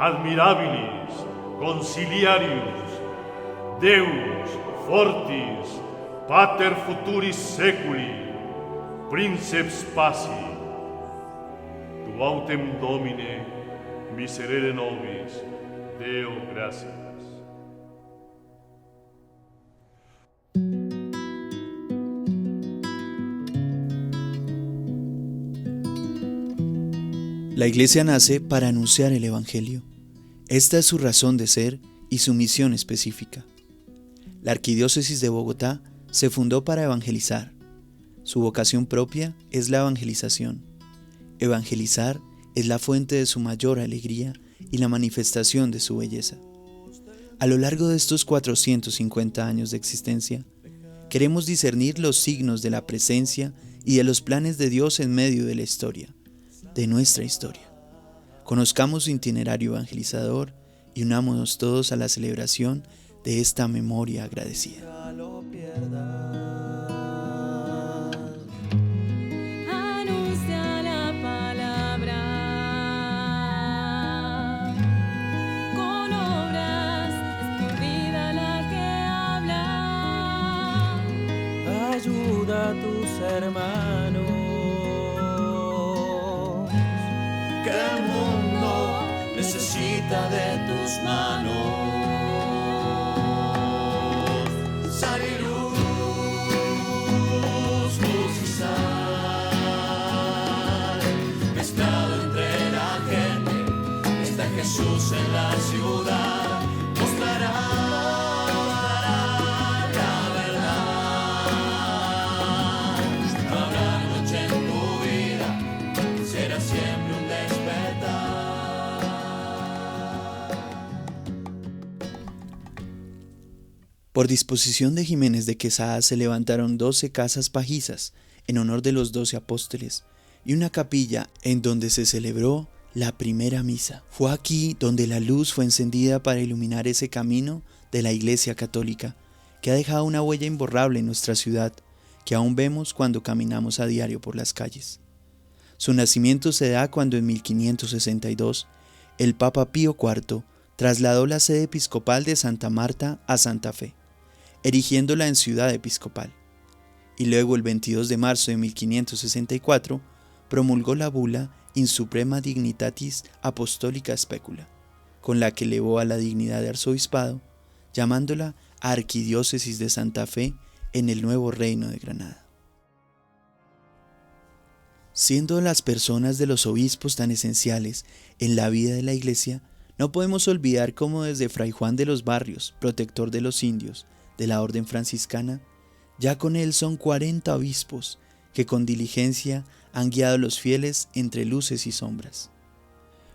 admirabilis, conciliarius, Deus, fortis, pater futuris seculi, princeps paci, tu autem Domine, miserere nobis, Deo gratias. La Iglesia nace para anunciar el Evangelio. Esta es su razón de ser y su misión específica. La Arquidiócesis de Bogotá se fundó para evangelizar. Su vocación propia es la evangelización. Evangelizar es la fuente de su mayor alegría y la manifestación de su belleza. A lo largo de estos 450 años de existencia, queremos discernir los signos de la presencia y de los planes de Dios en medio de la historia, de nuestra historia. Conozcamos su itinerario evangelizador y unámonos todos a la celebración de esta memoria agradecida. Anuncia la palabra con obras, es tu vida la que habla. Ayuda a tus hermanos, que el mundo necesita de tus manos. Sal y luz, luz y sal, mezclado entre la gente, está Jesús en la ciudad, mostrará la verdad. No habrá noche en tu vida, será siempre un despertar. Por disposición de Jiménez de Quesada se levantaron 12 casas pajizas en honor de los 12 apóstoles y una capilla en donde se celebró la primera misa. Fue aquí donde la luz fue encendida para iluminar ese camino de la Iglesia Católica que ha dejado una huella imborrable en nuestra ciudad que aún vemos cuando caminamos a diario por las calles. Su nacimiento se da cuando en 1562 el Papa Pío IV trasladó la sede episcopal de Santa Marta a Santa Fe, erigiéndola en ciudad episcopal, y luego el 22 de marzo de 1564 promulgó la bula In Suprema Dignitatis Apostolica Specula, con la que elevó a la dignidad de arzobispado, llamándola Arquidiócesis de Santa Fe en el nuevo Reino de Granada. Siendo las personas de los obispos tan esenciales en la vida de la Iglesia, no podemos olvidar cómo desde Fray Juan de los Barrios, protector de los indios, de la Orden Franciscana, ya con él son 40 obispos que con diligencia han guiado a los fieles entre luces y sombras.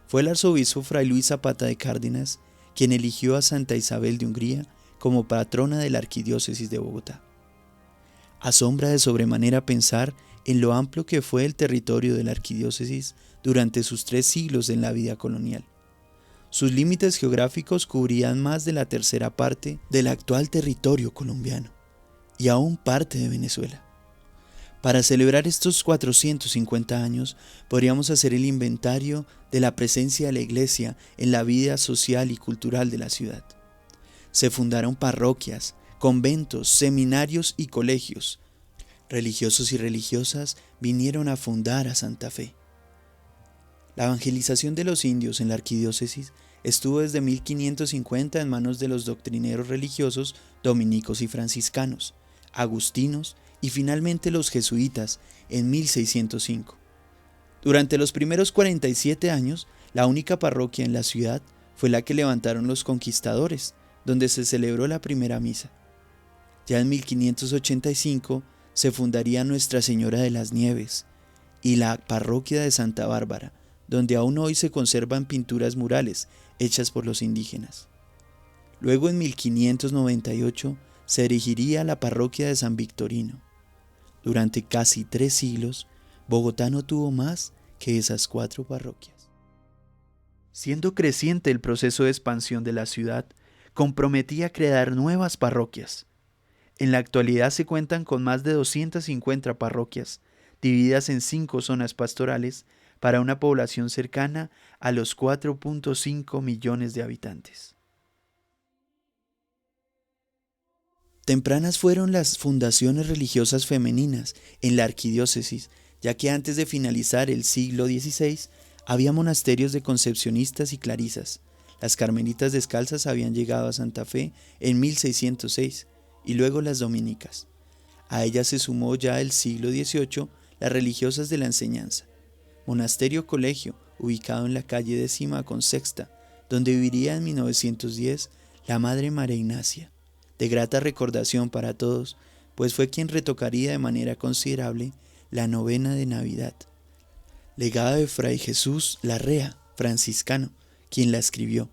Fue el arzobispo Fray Luis Zapata de Cárdenas quien eligió a Santa Isabel de Hungría como patrona de la Arquidiócesis de Bogotá. Asombra de sobremanera pensar en lo amplio que fue el territorio de la Arquidiócesis durante sus 3 siglos en la vida colonial. Sus límites geográficos cubrían más de la tercera parte del actual territorio colombiano y aún parte de Venezuela. Para celebrar estos 450 años, podríamos hacer el inventario de la presencia de la Iglesia en la vida social y cultural de la ciudad. Se fundaron parroquias, conventos, seminarios y colegios. Religiosos y religiosas vinieron a fundar a Santa Fe. La evangelización de los indios en la arquidiócesis estuvo desde 1550 en manos de los doctrineros religiosos dominicos y franciscanos, agustinos y finalmente los jesuitas en 1605. Durante los primeros 47 años, la única parroquia en la ciudad fue la que levantaron los conquistadores, donde se celebró la primera misa. Ya en 1585 se fundaría Nuestra Señora de las Nieves y la parroquia de Santa Bárbara, donde aún hoy se conservan pinturas murales hechas por los indígenas. Luego en 1598 se erigiría la parroquia de San Victorino. Durante casi 3 siglos, Bogotá no tuvo más que esas 4 parroquias. Siendo creciente el proceso de expansión de la ciudad, comprometía crear nuevas parroquias. En la actualidad se cuentan con más de 250 parroquias, divididas en 5 zonas pastorales, para una población cercana a los 4.5 millones de habitantes. Tempranas fueron las fundaciones religiosas femeninas en la arquidiócesis, ya que antes de finalizar el siglo XVI había monasterios de concepcionistas y clarisas. Las carmelitas descalzas habían llegado a Santa Fe en 1606 y luego las dominicas. A ellas se sumó ya el siglo XVIII las religiosas de la enseñanza. Monasterio Colegio, ubicado en la calle 10ª con Sexta, donde viviría en 1910 la Madre María Ignacia, de grata recordación para todos, pues fue quien retocaría de manera considerable la novena de Navidad. Legado de Fray Jesús Larrea, franciscano, quien la escribió,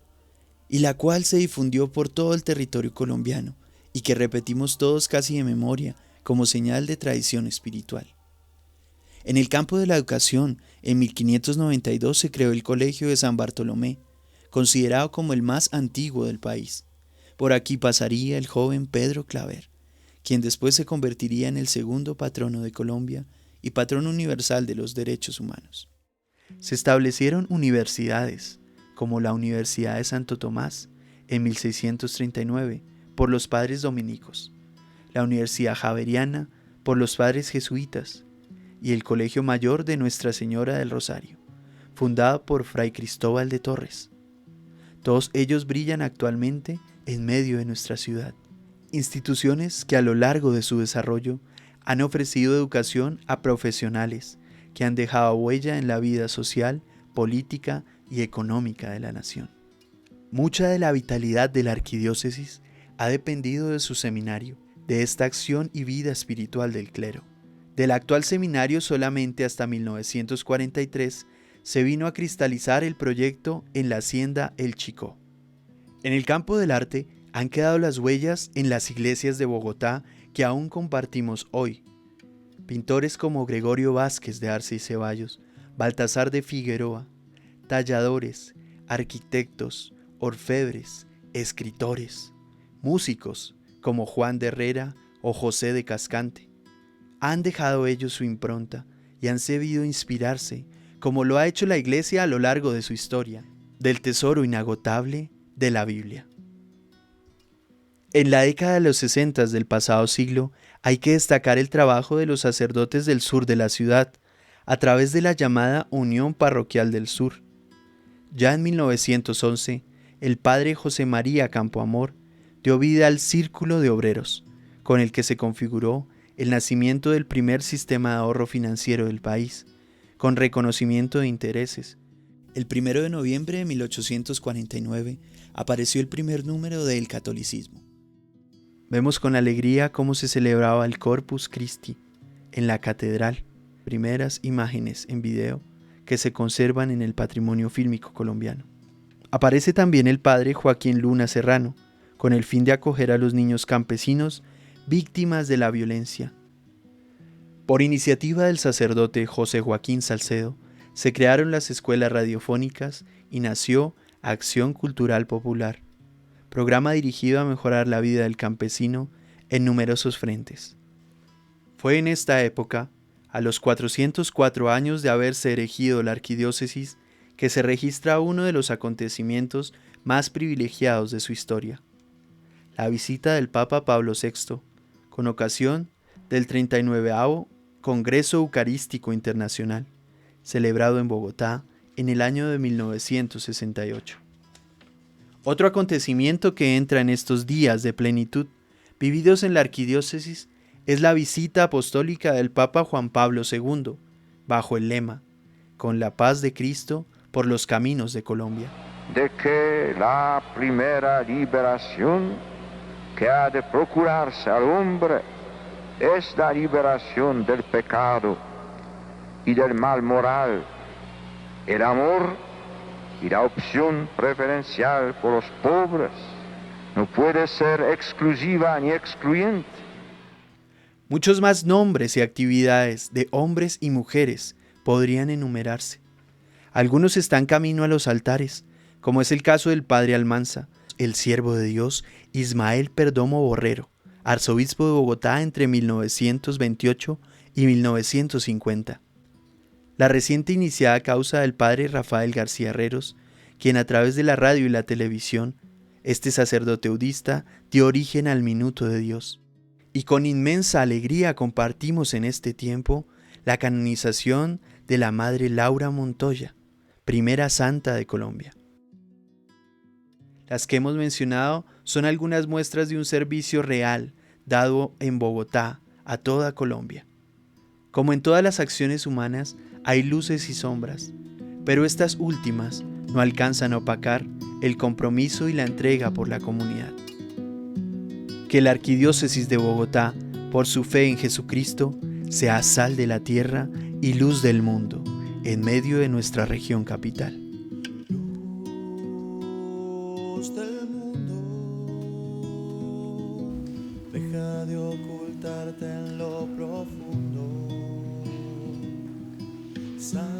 y la cual se difundió por todo el territorio colombiano, y que repetimos todos casi de memoria, como señal de tradición espiritual. En el campo de la educación, en 1592 se creó el Colegio de San Bartolomé, considerado como el más antiguo del país. Por aquí pasaría el joven Pedro Claver, quien después se convertiría en el segundo patrono de Colombia y patrono universal de los derechos humanos. Se establecieron universidades, como la Universidad de Santo Tomás, en 1639, por los padres dominicos, la Universidad Javeriana, por los padres jesuitas, y el Colegio Mayor de Nuestra Señora del Rosario, fundado por Fray Cristóbal de Torres. Todos ellos brillan actualmente en medio de nuestra ciudad. Instituciones que a lo largo de su desarrollo han ofrecido educación a profesionales que han dejado huella en la vida social, política y económica de la nación. Mucha de la vitalidad de la arquidiócesis ha dependido de su seminario, de esta acción y vida espiritual del clero. Del actual seminario solamente hasta 1943 se vino a cristalizar el proyecto en la hacienda El Chicó. En el campo del arte han quedado las huellas en las iglesias de Bogotá que aún compartimos hoy. Pintores como Gregorio Vázquez de Arce y Ceballos, Baltasar de Figueroa, talladores, arquitectos, orfebres, escritores, músicos como Juan de Herrera o José de Cascante. Han dejado ellos su impronta y han sabido inspirarse, como lo ha hecho la Iglesia a lo largo de su historia, del tesoro inagotable de la Biblia. En la década de los 60 del pasado siglo hay que destacar el trabajo de los sacerdotes del sur de la ciudad, a través de la llamada Unión Parroquial del Sur. Ya en 1911, el padre José María Campoamor dio vida al Círculo de Obreros, con el que se configuró el nacimiento del primer sistema de ahorro financiero del país, con reconocimiento de intereses. El 1 de noviembre de 1849 apareció el primer número de El Catolicismo. Vemos con alegría cómo se celebraba el Corpus Christi en la catedral, primeras imágenes en video que se conservan en el patrimonio fílmico colombiano. Aparece también el padre Joaquín Luna Serrano, con el fin de acoger a los niños campesinos víctimas de la violencia. Por iniciativa del sacerdote José Joaquín Salcedo, se crearon las escuelas radiofónicas y nació Acción Cultural Popular, programa dirigido a mejorar la vida del campesino en numerosos frentes. Fue en esta época, a los 404 años de haberse erigido la arquidiócesis, que se registra uno de los acontecimientos más privilegiados de su historia: la visita del Papa Pablo VI, con ocasión del 39º Congreso Eucarístico Internacional, celebrado en Bogotá en el año de 1968. Otro acontecimiento que entra en estos días de plenitud vividos en la arquidiócesis es la visita apostólica del Papa Juan Pablo II, bajo el lema «Con la paz de Cristo por los caminos de Colombia». De que la primera liberación que ha de procurarse al hombre es la liberación del pecado y del mal moral, el amor y la opción preferencial por los pobres no puede ser exclusiva ni excluyente. Muchos más nombres y actividades de hombres y mujeres podrían enumerarse. Algunos están camino a los altares, como es el caso del padre Almanza, el siervo de Dios Ismael Perdomo Borrero, arzobispo de Bogotá entre 1928 y 1950. La reciente iniciada causa del padre Rafael García Herreros, quien a través de la radio y la televisión, este sacerdote eudista dio origen al Minuto de Dios. Y con inmensa alegría compartimos en este tiempo la canonización de la Madre Laura Montoya, primera santa de Colombia. Las que hemos mencionado son algunas muestras de un servicio real dado en Bogotá a toda Colombia. Como en todas las acciones humanas, hay luces y sombras, pero estas últimas no alcanzan a opacar el compromiso y la entrega por la comunidad. Que la Arquidiócesis de Bogotá, por su fe en Jesucristo, sea sal de la tierra y luz del mundo, en medio de nuestra región capital. Luz del mundo, deja de ocultarte en lo profundo, sal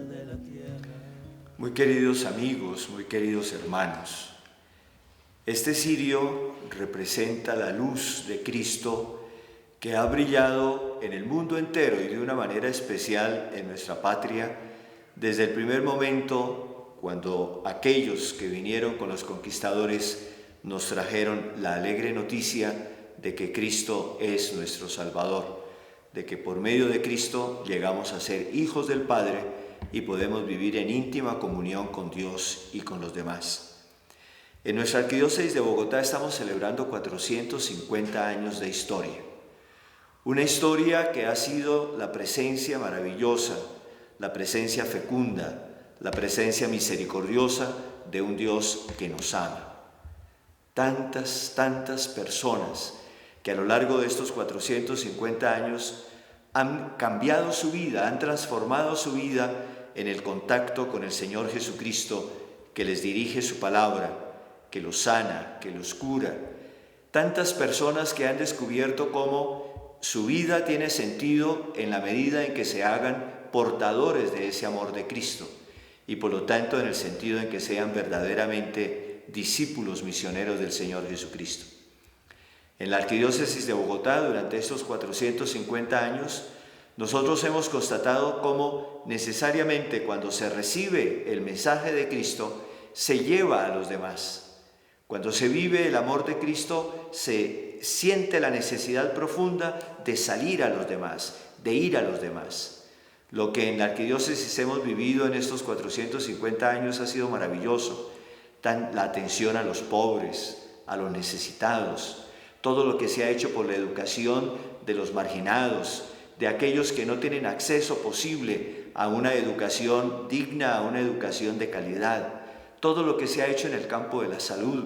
de la tierra. Muy queridos amigos, muy queridos hermanos, este cirio representa la luz de Cristo que ha brillado en el mundo entero y de una manera especial en nuestra patria desde el primer momento cuando aquellos que vinieron con los conquistadores nos trajeron la alegre noticia de que Cristo es nuestro Salvador, de que por medio de Cristo llegamos a ser hijos del Padre y podemos vivir en íntima comunión con Dios y con los demás. En nuestra Arquidiócesis de Bogotá estamos celebrando 450 años de historia. Una historia que ha sido la presencia maravillosa, la presencia fecunda, la presencia misericordiosa de un Dios que nos ama. Tantas personas que a lo largo de estos 450 años han cambiado su vida, han transformado su vida en el contacto con el Señor Jesucristo, que les dirige su palabra, que los sana, que los cura. Tantas personas que han descubierto cómo su vida tiene sentido en la medida en que se hagan portadores de ese amor de Cristo y por lo tanto en el sentido en que sean verdaderamente discípulos misioneros del Señor Jesucristo. En la Arquidiócesis de Bogotá, durante estos 450 años, nosotros hemos constatado cómo necesariamente cuando se recibe el mensaje de Cristo, se lleva a los demás. Cuando se vive el amor de Cristo, se siente la necesidad profunda de salir a los demás, de ir a los demás. Lo que en la Arquidiócesis hemos vivido en estos 450 años ha sido maravilloso. La atención a los pobres, a los necesitados, todo lo que se ha hecho por la educación de los marginados, de aquellos que no tienen acceso posible a una educación digna, a una educación de calidad. Todo lo que se ha hecho en el campo de la salud,